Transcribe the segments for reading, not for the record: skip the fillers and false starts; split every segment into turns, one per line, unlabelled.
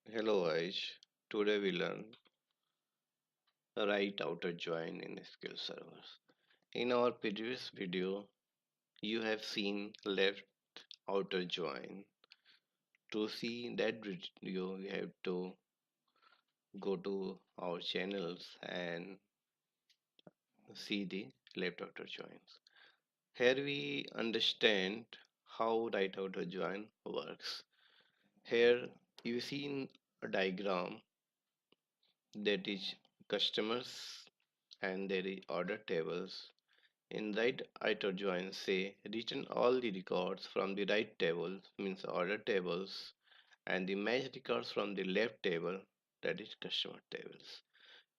Hello guys, today we learn right outer join in SQL servers. In our previous video, you have seen left outer join. To see that video, you have to go to our channels and see the left outer joins. Here we understand how right outer join works. Here you see in a diagram that is customers and there is order tables. In right outer join say return all the records from the right table means order tables and the match records from the left table that is customer tables.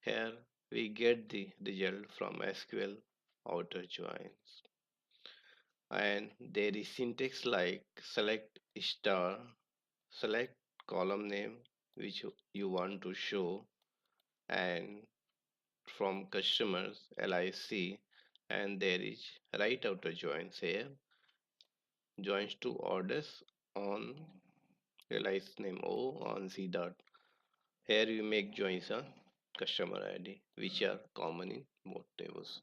Here we get the result from SQL outer joins and there is syntax like select star, select column name which you want to show and from customers LIC and there is right outer joins here joins to orders on realize name O on C dot. Here you make joins on customer ID which are common in both tables.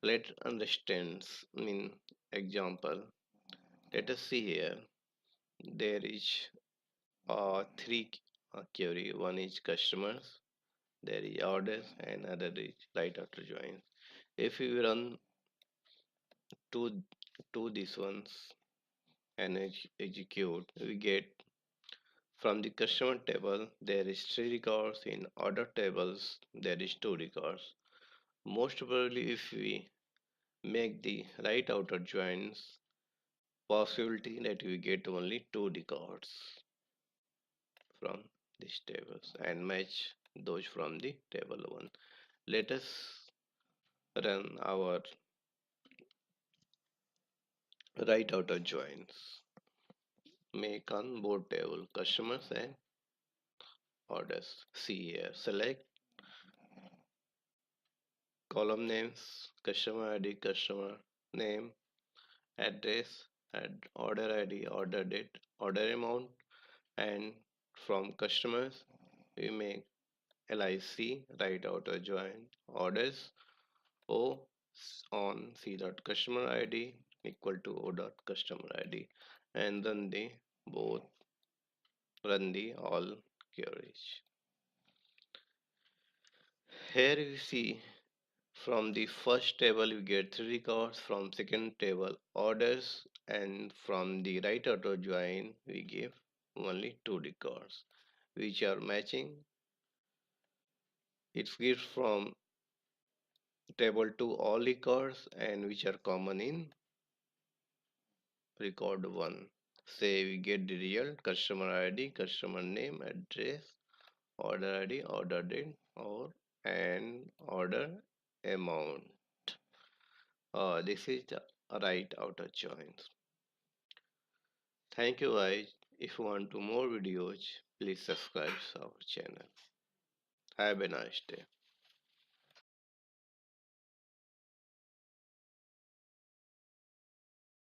Let's understand in example. Let us see here. There is three query. One is customers, there is orders, and other is right outer joins. If we run two two these ones and execute, we get from the customer table, there is three records. In order tables, there is two records. Most probably, if we make the right outer joins, possibility that we get only two records from these tables and match those from the table one. Let us run our right outer joins. Make on both table customers and orders. See here, select column names, customer ID, customer name, address, order ID, order date, order amount, and from customers we make LIC right outer join orders O on C dot customer ID equal to O dot customer ID and then they both run the all queries. Here you see from the first table you get three records, from second table orders, and from the right outer join we give only two records which are matching. It gives from table to all records and which are common in record 1. Say we get the real customer ID, customer name, address, order ID, order date, or and order amount. This is the right outer joins. Thank you guys. If you want to more videos, please subscribe to our channel. Have a nice day.